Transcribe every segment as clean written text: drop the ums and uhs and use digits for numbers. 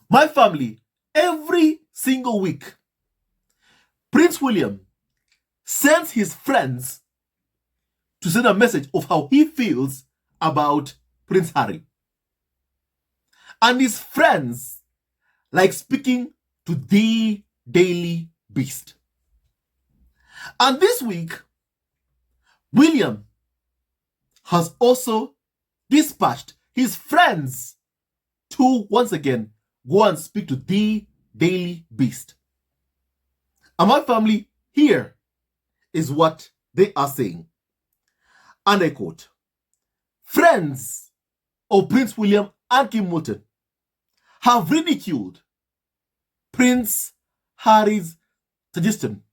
My family, every single week, Prince William sends his friends to send a message of how he feels about Prince Harry. And his friends like speaking to the Daily Beast. And this week, William has also dispatched his friends to once again go and speak to the Daily Beast. And my family, here is what they are saying. And I quote, "Friends of Prince William and Kim Moulton have ridiculed Prince Harry's suggestion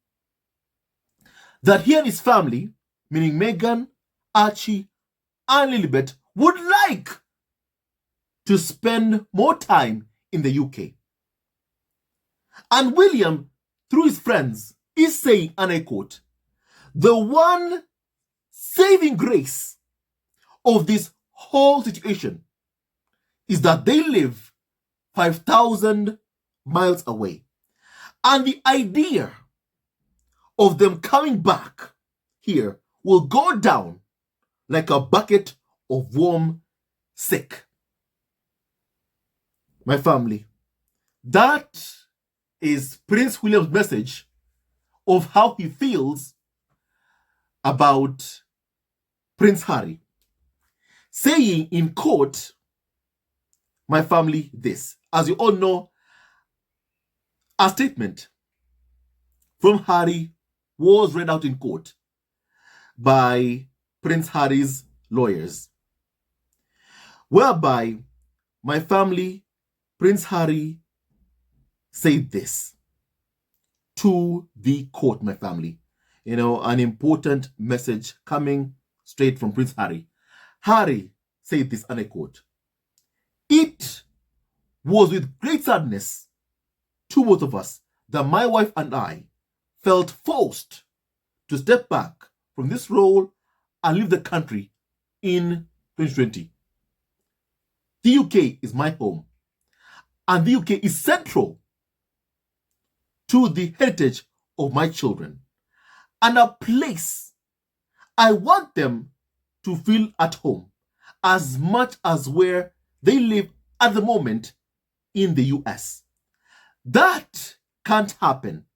that he and his family, meaning Meghan, Archie, and Lilibet, would like to spend more time in the UK. And William, through his friends, is saying, and I quote, the one saving grace of this whole situation is that they live 5,000 miles away. And the idea of them coming back here will go down like a bucket of warm sick." My family, that is Prince William's message of how he feels about Prince Harry, saying in court, my family, this. As you all know, a statement from Harry was read out in court by Prince Harry's lawyers, whereby my family, Prince Harry, said this to the court, my family. You know, an important message coming straight from Prince Harry. Harry said this, and I quote, "It was with great sadness to both of us that my wife and I felt forced to step back from this role and leave the country in 2020. The UK is my home, and the UK is central to the heritage of my children, and a place I want them to feel at home as much as where they live at the moment in the US. That can't happen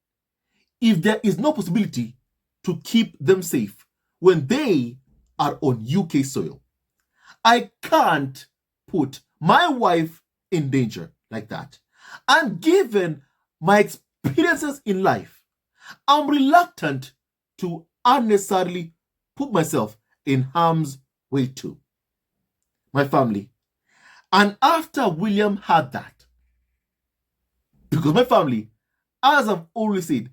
if there is no possibility to keep them safe when they are on UK soil. I can't put my wife in danger like that. And given my experiences in life, I'm reluctant to unnecessarily put myself in harm's way too." My family. And after William had that, because my family, as I've always said,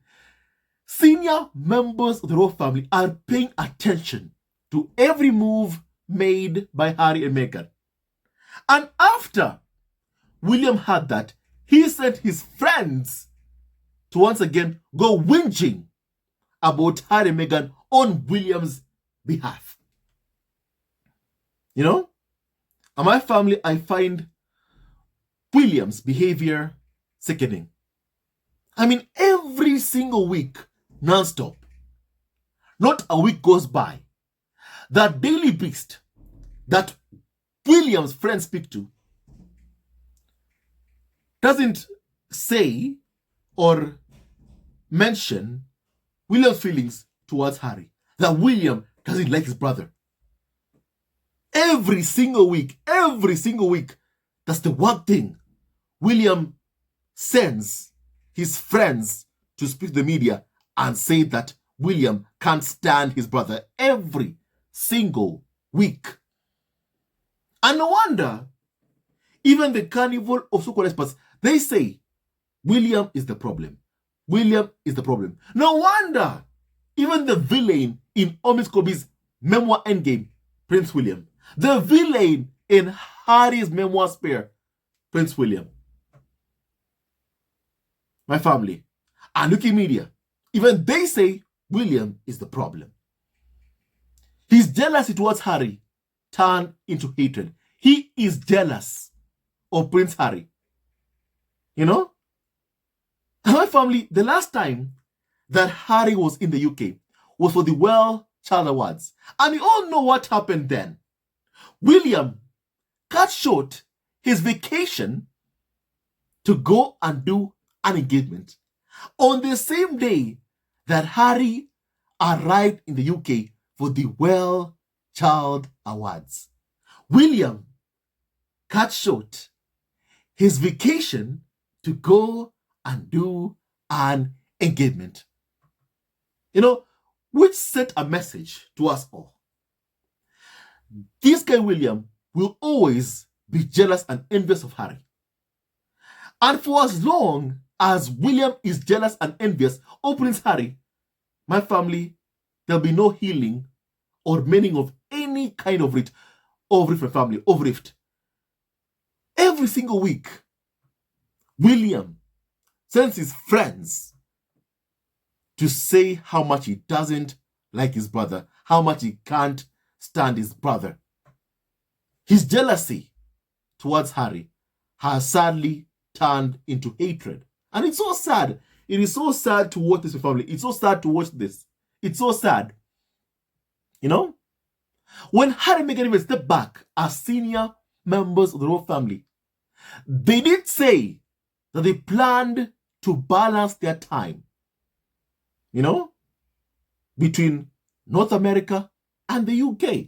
senior members of the royal family are paying attention to every move made by Harry and Meghan. And after William had that, he sent his friends to once again go whinging about Harry and Meghan on William's behalf. You know? And my family, I find William's behavior sickening. I mean, every single week, non-stop, not a week goes by, that Daily Beast that William's friends speak to doesn't say or mention William's feelings towards Harry, that William doesn't like his brother. Every single week, that's the one thing William sends his friends to speak to the media and say that William can't stand his brother every single week. And no wonder, even the carnival of so-called experts, they say William is the problem. William is the problem. No wonder, even the villain in Omis Kobe's memoir Endgame, Prince William. The villain in Harry's memoir Spare, Prince William. My family. And UK media, even they say William is the problem. His jealousy towards Harry turned into hatred. He is jealous of Prince Harry. You know? And my family, the last time that Harry was in the UK was for the Well Child Awards. And you all know what happened then. William cut short his vacation to go and do an engagement on the same day that Harry arrived in the UK for the Well Child Awards. William cut short his vacation to go and do an engagement. You know, which sent a message to us all. This guy William will always be jealous and envious of Harry. And for as long as William is jealous and envious of Prince Harry, my family, there'll be no healing or mending of any kind of rift, of rift. Every single week, William sends his friends to say how much he doesn't like his brother, how much he can't stand his brother. His jealousy towards Harry has sadly turned into hatred. And it's so sad. It is so sad to watch this with family. It's so sad to watch this. It's so sad. You know? When Harry and Meghan even stepped back as senior members of the royal family, they did say that they planned to balance their time, you know, between North America and the UK.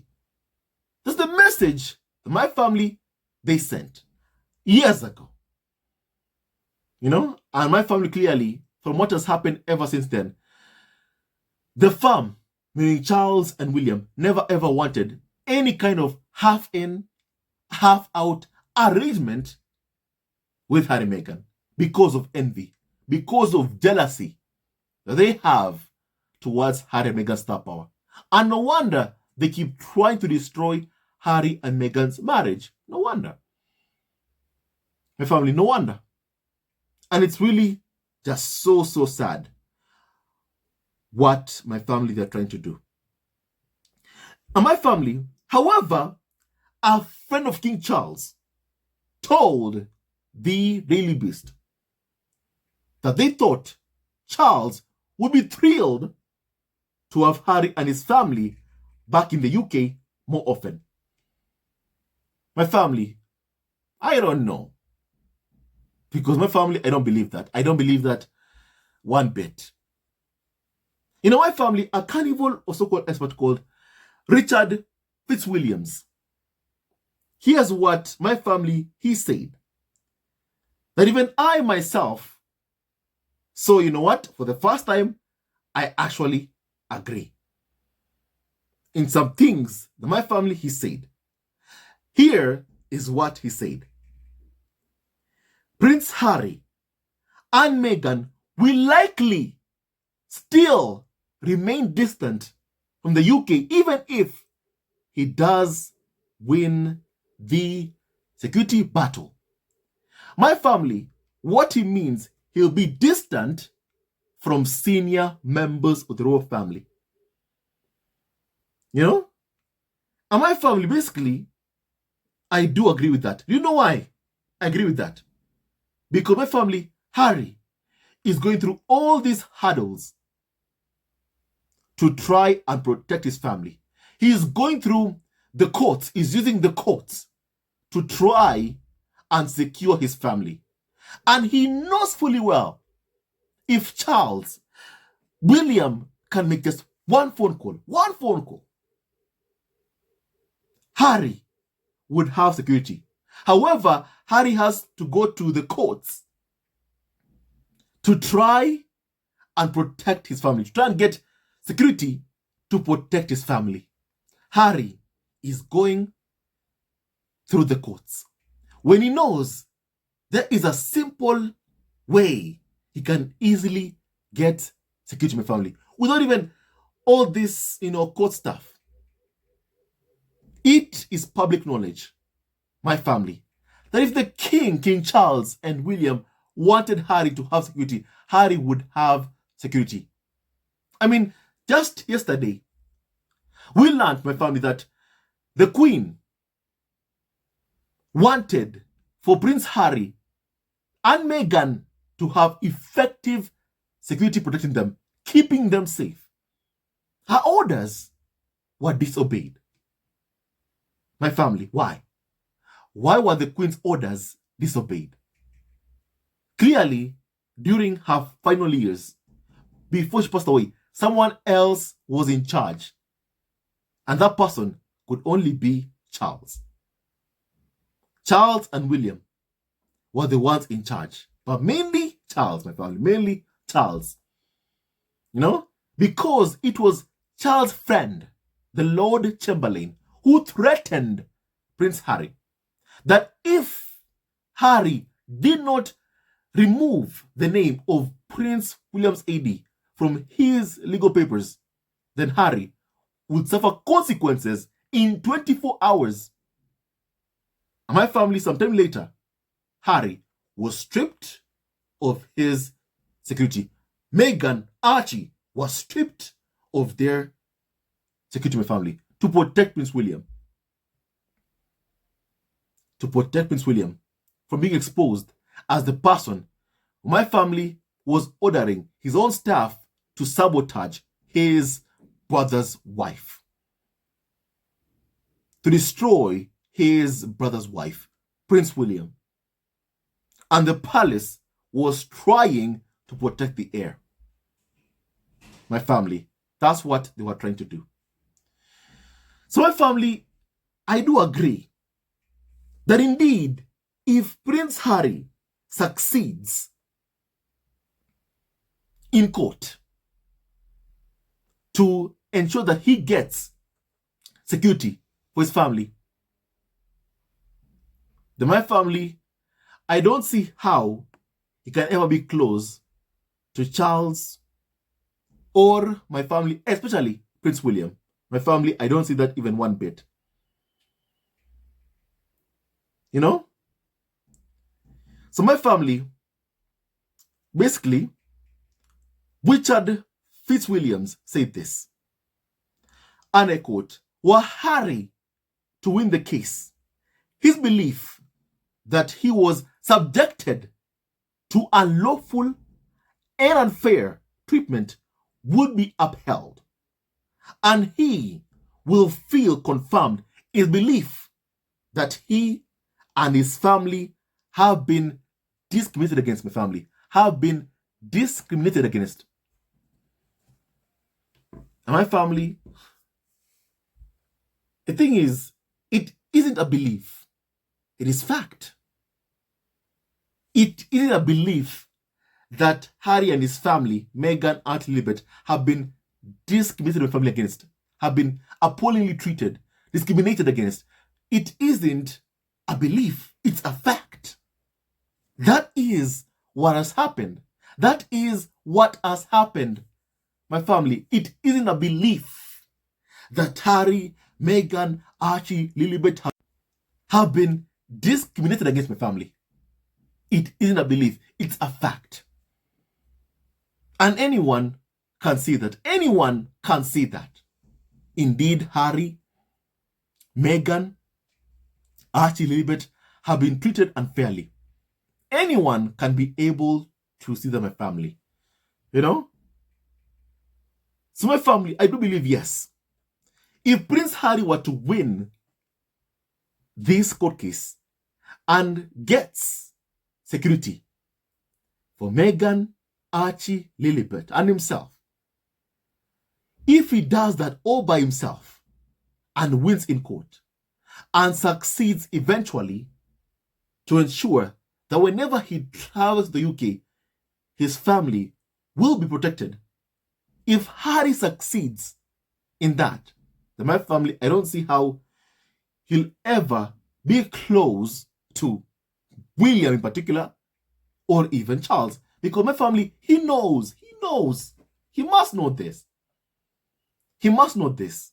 That's the message that my family, they sent years ago. You know, and my family clearly, from what has happened ever since then, the firm, meaning Charles and William, never ever wanted any kind of half in, half out arrangement with Harry and Meghan because of envy, because of jealousy that they have towards Harry and Meghan's star power. And no wonder they keep trying to destroy Harry and Meghan's marriage. No wonder. My family, no wonder. And it's really just so sad what my family, they're trying to do. And my family, however, a friend of King Charles told the Daily Beast that they thought Charles would be thrilled to have Harry and his family back in the UK more often. My family, I don't know. Because my family, I don't believe that. I don't believe that one bit. You know, my family, a carnival or so-called expert called Richard Fitzwilliams. Here's what my family, he said. That even I myself, so you know what? For the first time, I actually agree. In some things that my family, he said. Here is what he said. Prince Harry and Meghan will likely still remain distant from the UK, even if he does win the security battle. My family, what he means, he'll be distant from senior members of the royal family. You know? And my family, basically, I do agree with that. You know why I agree with that? Because my family, Harry, is going through all these hurdles to try and protect his family. He is going through the courts, he's using the courts to try and secure his family. And he knows fully well, if Charles, William can make just one phone call, Harry would have security. However, Harry has to go to the courts to try and protect his family, to try and get security to protect his family. Harry is going through the courts when he knows there is a simple way he can easily get security in my family without even all this, court stuff. It is public knowledge, my family, that if the King Charles and William wanted Harry to have security, Harry would have security. I mean, just yesterday, we learned, my family, that the Queen wanted for Prince Harry and Meghan to have effective security protecting them, keeping them safe. Her orders were disobeyed. My family, why? Why were the Queen's orders disobeyed? Clearly, during her final years, before she passed away, someone else was in charge. And that person could only be Charles. Charles and William were the ones in charge. But mainly Charles, my family, mainly Charles. Because it was Charles' friend, the Lord Chamberlain, who threatened Prince Harry that if Harry did not remove the name of Prince William's AD from his legal papers, then Harry would suffer consequences in 24 hours. And my family, sometime later, Harry was stripped of his security. Meghan, Archie was stripped of their security, my family, to protect Prince William. To protect Prince William from being exposed as the person my family was ordering his own staff to sabotage his brother's wife. To destroy his brother's wife, Prince William. And the palace was trying to protect the heir. My family, that's what they were trying to do. So my family, I do agree that indeed, if Prince Harry succeeds in court to ensure that he gets security for his family, then my family, I don't see how he can ever be close to Charles or my family, especially Prince William. My family, I don't see that even one bit. So my family, basically, Richard Fitzwilliams said this, and I quote, "Were Harry to win the case, his belief that he was subjected to unlawful and unfair treatment would be upheld, and he will feel confirmed in his belief that he and his family have been discriminated against." My family have been discriminated against. And my family, the thing is, it isn't a belief, it is fact. It isn't a belief that Harry and his family, Meghan, Archie, Lilibet, have been discriminated by family against, have been appallingly treated, discriminated against. It isn't a belief, it's a fact. That is what has happened. That is what has happened, my family. It isn't a belief that Harry, Meghan, Archie, Lilibet have been discriminated against, my family. It isn't a belief, it's a fact. And anyone can see that. Anyone can see that. Indeed, Harry, Meghan, Archie, Lilibet have been treated unfairly. Anyone can be able to see that, my family. So my family, I do believe, yes, if Prince Harry were to win this court case and gets security for Meghan, Archie, Lilibet, and himself, if he does that all by himself and wins in court and succeeds eventually to ensure that whenever he travels to the UK, his family will be protected. If Harry succeeds in that, then my family, I don't see how he'll ever be close to William in particular, or even Charles. Because my family, he knows, he must know this. He must know this.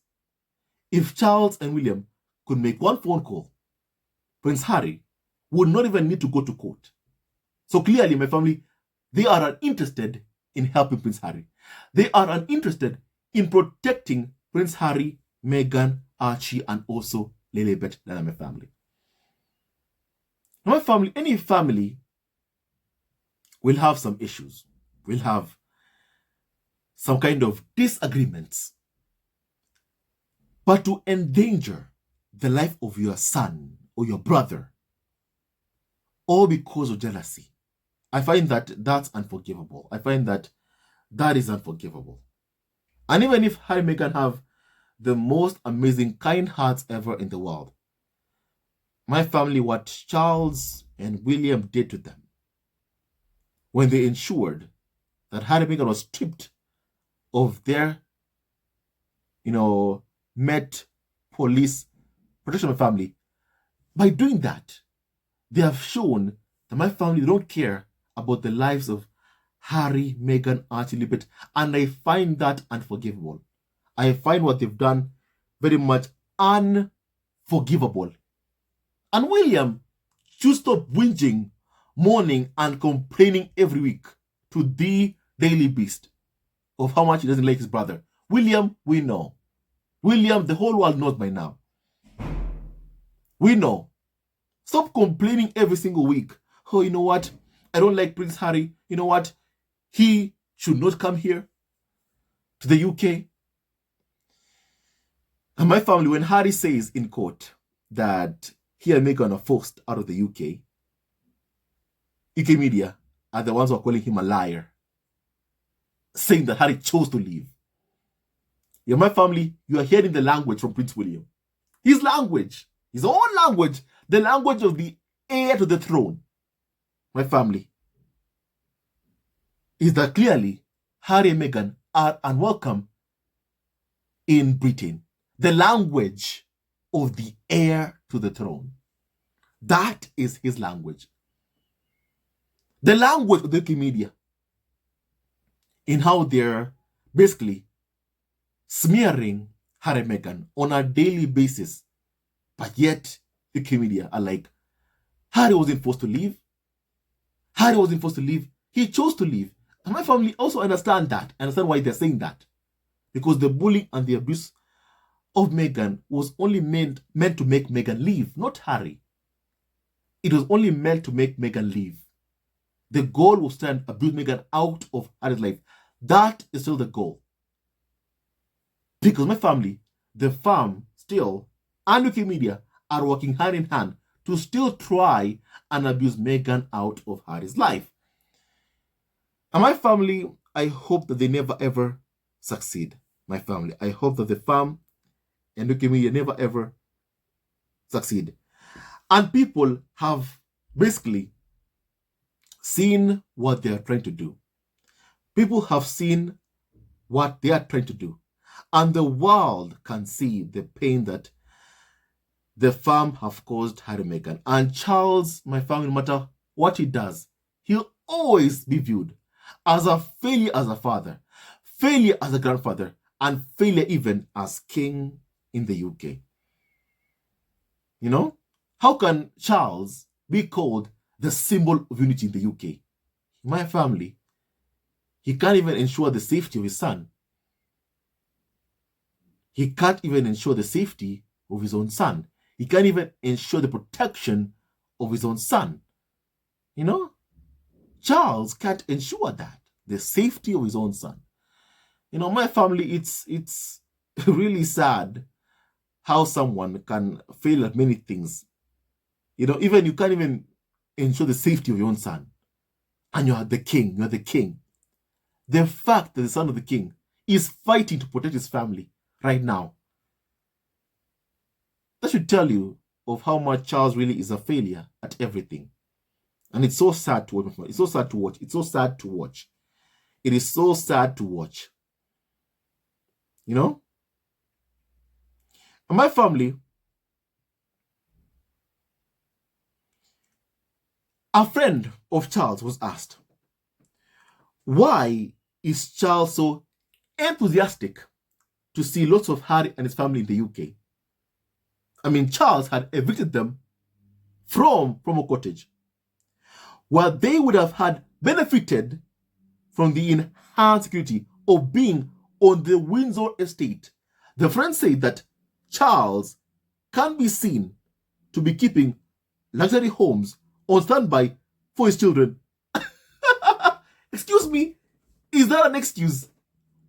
If Charles and William could make one phone call, Prince Harry would not even need to go to court. So clearly, my family, they are uninterested in helping Prince Harry. They are uninterested in protecting Prince Harry, Meghan, Archie, and also Lilibet, that are my family. My family, any family we'll have some issues. We'll have some kind of disagreements. But to endanger the life of your son or your brother, all because of jealousy, I find that that's unforgivable. I find that that is unforgivable. And even if Harry and Meghan have the most amazing kind hearts ever in the world, my family, what Charles and William did to them when they ensured that Harry and Meghan was stripped of their, Met Police protection of my family, by doing that, they have shown that my family don't care about the lives of Harry, Meghan, Archie, Lippet, and I find that unforgivable. I find what they've done very much unforgivable. And William should stop whinging, mourning, and complaining every week to the Daily Beast of how much he doesn't like his brother. William, we know. William, the whole world knows by now. We know. Stop complaining every single week. Oh, you know what? I don't like Prince Harry. You know what? He should not come here to the UK. And my family, when Harry says in court that he and Meghan are forced out of the UK media are the ones who are calling him a liar, saying that Harry chose to leave. Yeah, my family, you are hearing the language from Prince William. His language, his own language, the language of the heir to the throne. My family, is that clearly Harry and Meghan are unwelcome in Britain. The language of the heir to the throne. That is his language. The language of the UK media in how they're basically smearing Harry and Meghan on a daily basis. But yet, the UK media are like, Harry wasn't forced to leave. Harry wasn't forced to leave. He chose to leave. And my family also understand why they're saying that. Because the bullying and the abuse of Meghan was only meant to make Meghan leave, not Harry. It was only meant to make Meghan leave. The goal was to abuse Meghan out of Harry's life. That is still the goal. Because my family, the farm still, and UK media are working hand in hand to still try and abuse Meghan out of Harry's life. And my family, I hope that they never ever succeed. My family, I hope that the farm and UK media never ever succeed. And people have basically seen what they are trying to do. People have seen what they are trying to do. And the world can see the pain that the farm have caused Harry and Meghan. And Charles, my family, no matter what he does, he'll always be viewed as a failure as a father, failure as a grandfather, and failure even as king in the UK. You know? How can Charles be called the symbol of unity in the UK? My family, he can't even ensure the safety of his son. He can't even ensure the safety of his own son. He can't even ensure the protection of his own son. You know? Charles can't ensure that, the safety of his own son. You know, my family, it's really sad how someone can fail at many things. You know, even you can't even ensure the safety of your own son. And you're the king. You're the king. The fact that the son of the king is fighting to protect his family right now, that should tell you of how much Charles really is a failure at everything. And it's so sad to watch. It's so sad to watch. It's so sad to watch. It is so sad to watch. You know? And my family, a friend of Charles was asked, why is Charles so enthusiastic to see lots of Harry and his family in the UK? I mean, Charles had evicted them from a cottage where they would have had benefited from the enhanced security of being on the Windsor estate. The friend said that Charles can be seen to be keeping luxury homes on standby for his children. Excuse me, is that an excuse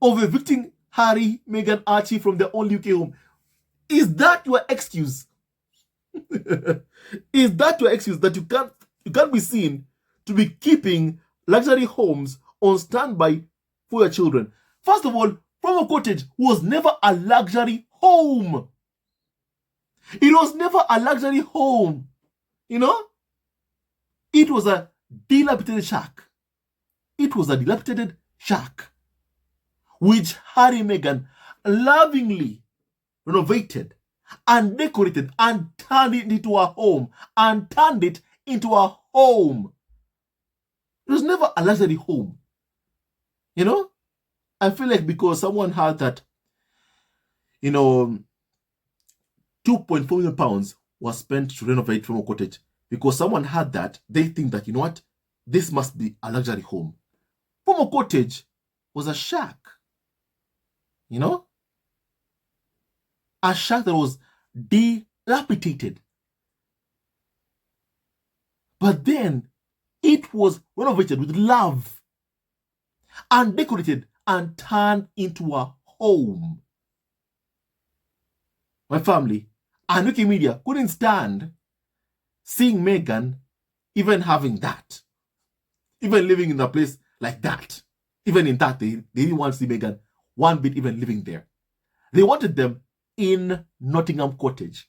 of evicting Harry, Meghan, Archie from their own UK home? Is that your excuse? Is that your excuse that you can't be seen to be keeping luxury homes on standby for your children? First of all, Promo Cottage was never a luxury home. It was never a luxury home. You know? It was a dilapidated shack. It was a dilapidated shack which Harry and Meghan lovingly renovated and decorated and turned it into a home. It was never a luxury home. You know? I feel like because someone had that, 2.4 million pounds was spent to renovate Promo Cottage. Because someone had that, they think that, you know what? This must be a luxury home. Promo Cottage was a shack. You know? A shack that was dilapidated. But then it was renovated with love and decorated and turned into a home. My family and UK media couldn't stand seeing Meghan even having that. Even living in a place like that. Even in that, they didn't want to see Meghan one bit even living there. They wanted them in Nottingham Cottage,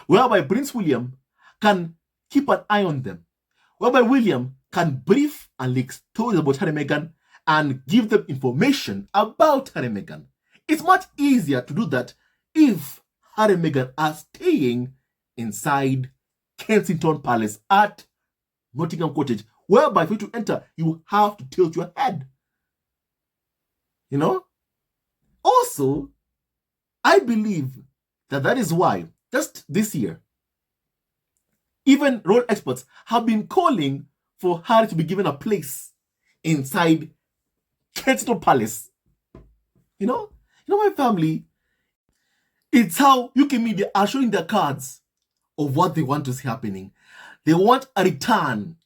whereby Prince William can keep an eye on them, whereby William can brief and leak stories about Harry and Meghan and give them information about Harry and Meghan. It's much easier to do that if Harry and Meghan are staying inside Kensington Palace at Nottingham Cottage, whereby for you to enter, you have to tilt your head. You know? Also, I believe that is why, just this year, even royal experts have been calling for Harry to be given a place inside Kensington Palace. You know, my family, it's how UK media are showing their cards of what they want to see happening. They want a return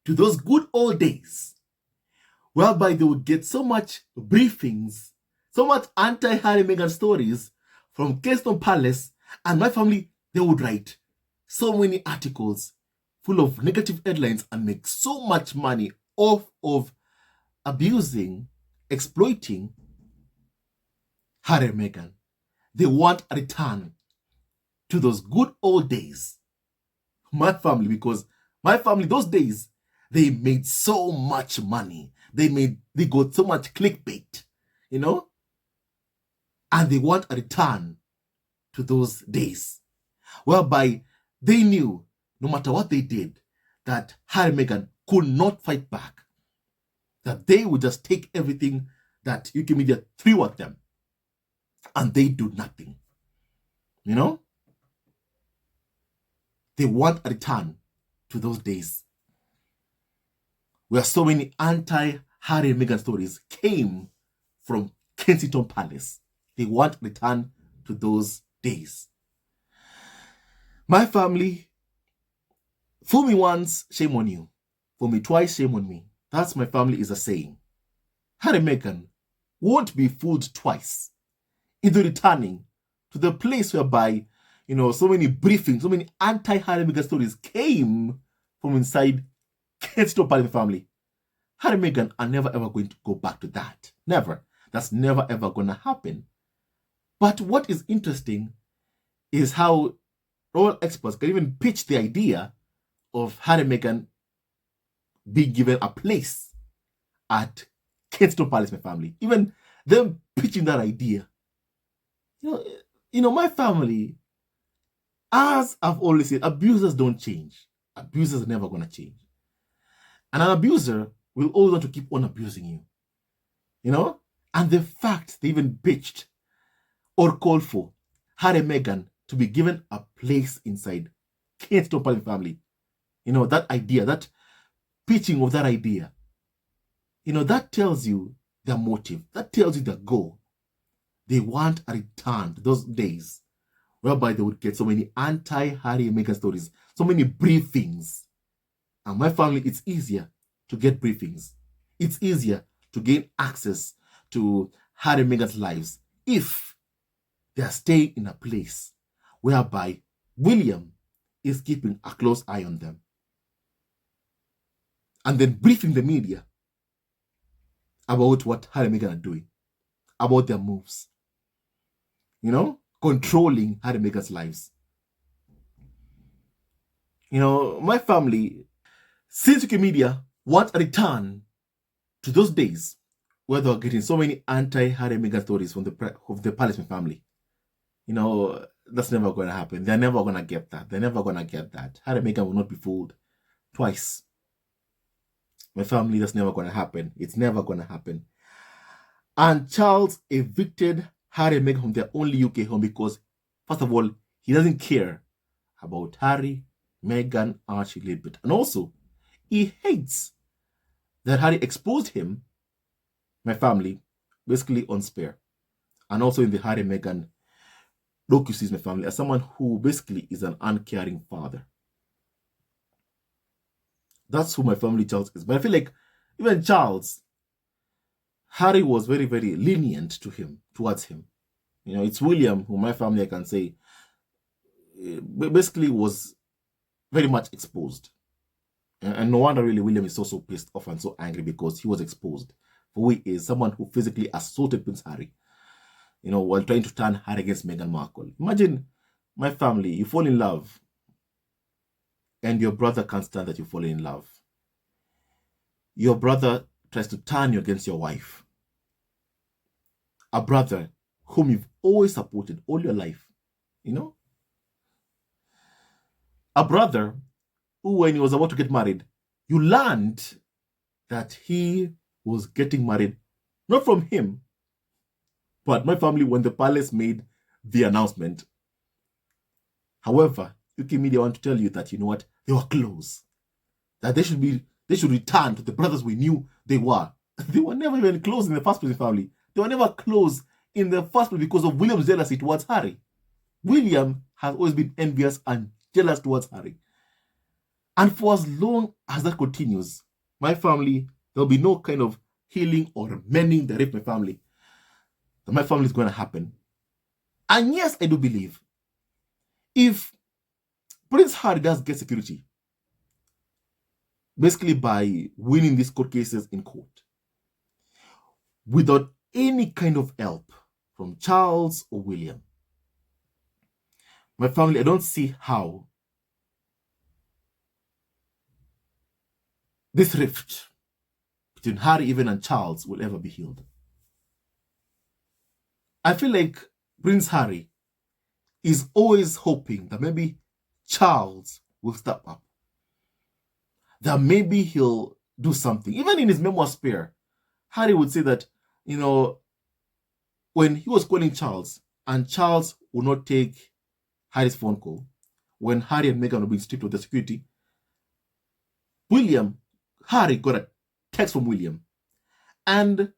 to those good old days, whereby they would get so much briefings, so much anti-Harry and Meghan stories from Kensington Palace, and my family, they would write so many articles full of negative headlines and make so much money off of abusing, exploiting Harry and Meghan. They want a return to those good old days. My family, because my family, those days, they made so much money. They got so much clickbait, you know? And they want a return to those days, whereby they knew, no matter what they did, that Harry and Meghan could not fight back. That they would just take everything that UK media threw at them, and they do nothing. You know? They want a return to those days where so many anti-Harry and Meghan stories came from Kensington Palace. They want a return to those days. My family, fool me once, shame on you. Fool me twice, shame on me. That's my family is a saying. Harry and Meghan won't be fooled twice into returning to the place whereby, so many briefings, so many anti-Harry and Meghan stories came from inside Kensington Palace family. Harry and Meghan are never ever going to go back to that. Never. That's never ever going to happen. But what is interesting is how royal experts can even pitch the idea of Harry and Meghan being given a place at Kensington Palace, my family. Even them pitching that idea. My family, as I've always said, abusers don't change. Abusers are never going to change. And an abuser will always want to keep on abusing you. And the fact they even pitched or called for Harry and Meghan to be given a place inside Kensington Palace family. That idea, that pitching of that idea, that tells you their motive. That tells you their goal. They want a return to those days whereby they would get so many anti-Harry and Meghan stories, so many briefings. And my family, it's easier to get briefings It's easier to gain access to Harry and Meghan's lives if they are staying in a place whereby William is keeping a close eye on them and then briefing the media about what Harry and Meghan are doing, about their moves, controlling Harry and Meghan's lives. My family, since UK media want a return to those days where they were getting so many anti-Harry and Meghan stories from the Palestine family. That's never going to happen. They're never going to get that. They're never going to get that. Harry and Meghan will not be fooled twice. My family, that's never going to happen. It's never going to happen. And Charles evicted Harry and Meghan from their only UK home because, first of all, he doesn't care about Harry, Meghan, Archie, Lilibet. And also, he hates that Harry exposed him, my family, basically on Spare. And also in the Harry and Meghan docu-series, my family, as someone who basically is an uncaring father. That's who my family Charles is. But I feel like even Charles, Harry was very, very lenient towards him. It's William, who my family, I can say, basically was very much exposed. And no wonder really William is so pissed off and so angry because he was exposed for who he is, someone who physically assaulted Prince Harry, while trying to turn Harry against Meghan Markle. Imagine my family, you fall in love and your brother can't stand that you fall in love. Your brother tries to turn you against your wife. A brother whom you've always supported all your life, A brother who, when he was about to get married, you learned that he was getting married, not from him, but my family when the palace made the announcement. However, UK media want to tell you that, they were close. That they should return to the brothers we knew they were. They were never even close in the first place, family. They were never close in the first place because of William's jealousy towards Harry. William has always been envious and jealous towards Harry. And for as long as that continues, my family, there'll be no kind of healing or mending the rift, my family. That my family is going to happen. And yes, I do believe if Prince Harry does get security, basically by winning these court cases in court, without any kind of help from Charles or William, my family, I don't see how this rift between Harry, even and Charles will ever be healed. I feel like Prince Harry is always hoping that maybe Charles will step up. That maybe he'll do something. Even in his memoir Spare, Harry would say that, when he was calling Charles and Charles would not take Harry's phone call, when Harry and Meghan were being stripped of the security, Harry got a text from William. And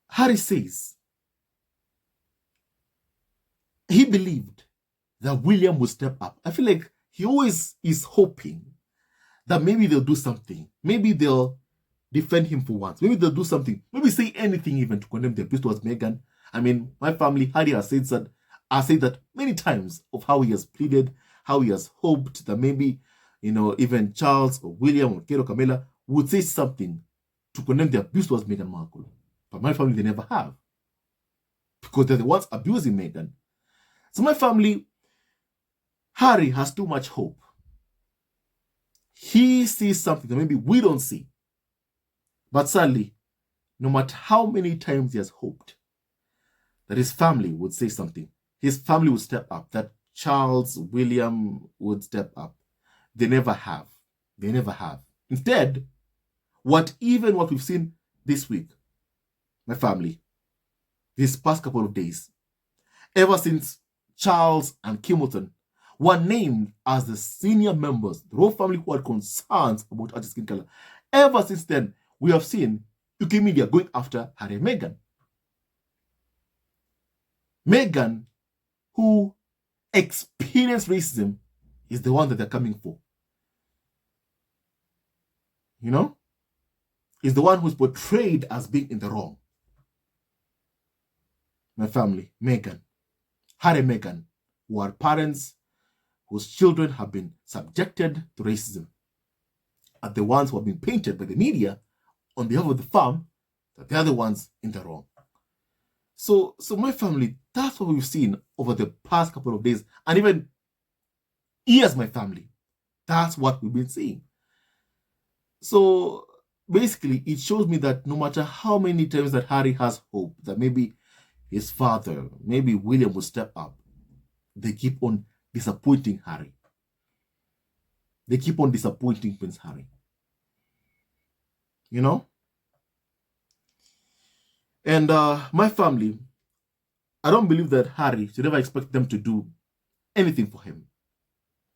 Harry says he believed that William would step up. I feel like he always is hoping that maybe they'll do something. Maybe they'll defend him for once. Maybe they'll do something. Maybe say anything even to condemn the abuse towards Meghan. I mean, my family, Harry has said that many times of how he has pleaded, how he has hoped that maybe, even Charles or William or Kate or Camilla would say something to condemn the abuse towards Meghan Markle. But my family, they never have. Because they're the ones abusing Meghan. So my family, Harry has too much hope. He sees something that maybe we don't see. But sadly, no matter how many times he has hoped that his family would say something, his family would step up, that Charles, William would step up, they never have. They never have. Instead, what we've seen this week, my family, these past couple of days, ever since Charles and Kimilton were named as the senior members, the royal family who had concerns about Archie's skin color, ever since then, we have seen UK media going after Harry and Meghan. Meghan, who experienced racism, is the one that they're coming for. is the one who's portrayed as being in the wrong. My family, Meghan, Harry and Meghan, who are parents whose children have been subjected to racism, are the ones who have been painted by the media on behalf of the farm that they're the ones in the wrong. So my family, that's what we've seen over the past couple of days, and even years, my family. That's what we've been seeing. So basically, it shows me that no matter how many times that Harry has hope that maybe his father, maybe William, will step up, they keep on disappointing Harry. They keep on disappointing Prince Harry. You know? And my family, I don't believe that Harry should ever expect them to do anything for him.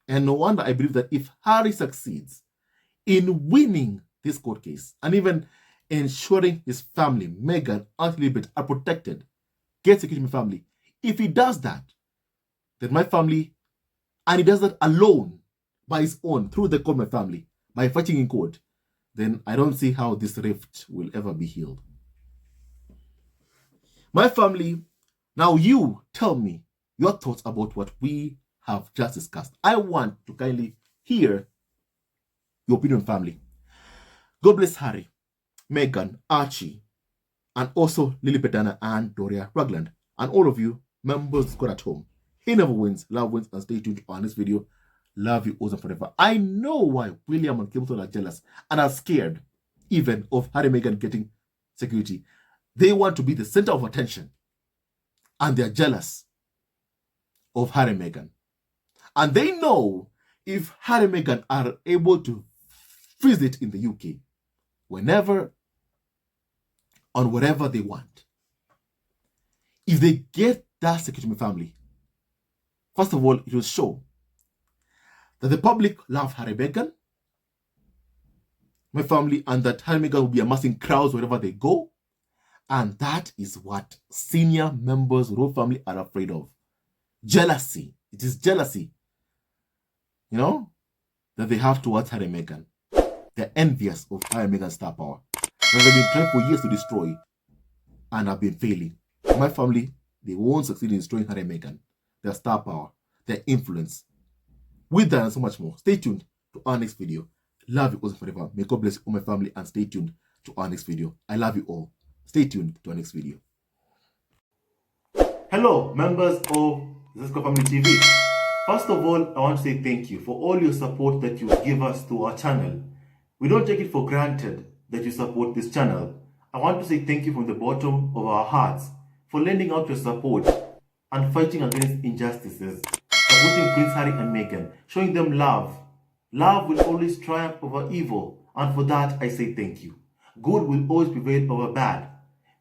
And no wonder I believe that if Harry succeeds in winning this court case and even ensuring his family, Meghan and Elizabeth, are protected, get security in my family, if he does that, then my family, and he does that alone, by his own, through the court, my family, by fighting in court, then I don't see how this rift will ever be healed. My family, now you tell me your thoughts about what we have just discussed. I want to kindly hear your opinion, family. God bless Harry, Meghan, Archie, and also Lily Bedana and Doria Ragland, and all of you members of the squad at home. He never wins, love wins, and stay tuned to our next video. Love you always and forever. I know why William and Kate Wont are jealous and are scared even of Harry and Meghan getting security. They want to be the center of attention, and they're jealous of Harry and Meghan. And they know if Harry and Meghan are able to visit in the UK whenever and wherever they want, if they get that security in my family, first of all, it will show that the public love Harry and Meghan, my family, and that Harry and Meghan will be amassing crowds wherever they go. And that is what senior members of the royal family are afraid of. Jealousy. It is jealousy, you know, that they have towards Harry and Meghan. They're envious of Harry and Meghan's star power that they've been trying for years to destroy and have been failing. My family, they won't succeed in destroying Harry and Meghan, their star power, their influence. With that and so much more, stay tuned to our next video. Love you all forever. May God bless you all, my family, and stay tuned to our next video. I love you all. Stay tuned to our next video. Hello, members of Zesco Family TV. First of all, I want to say thank you for all your support that you give us to our channel. We don't take it for granted that you support this channel. I want to say thank you from the bottom of our hearts for lending out your support and fighting against injustices, supporting Prince Harry and Meghan, showing them love. Love will always triumph over evil, and for that I say thank you. Good will always prevail over bad.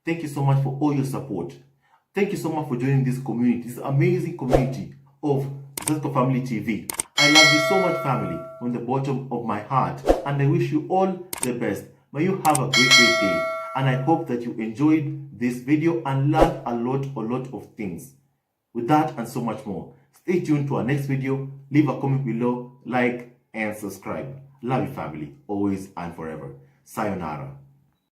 Thank you so much for all your support. Thank you so much for joining this community, this amazing community of Zesco Family TV. I love you so much, family, from the bottom of my heart, and I wish you all the best. May you have a great day, and I hope that you enjoyed this video and learned a lot of things. With that and so much more, stay tuned to our next video. Leave a comment below, like, and subscribe. Love you, family, always and forever. Sayonara.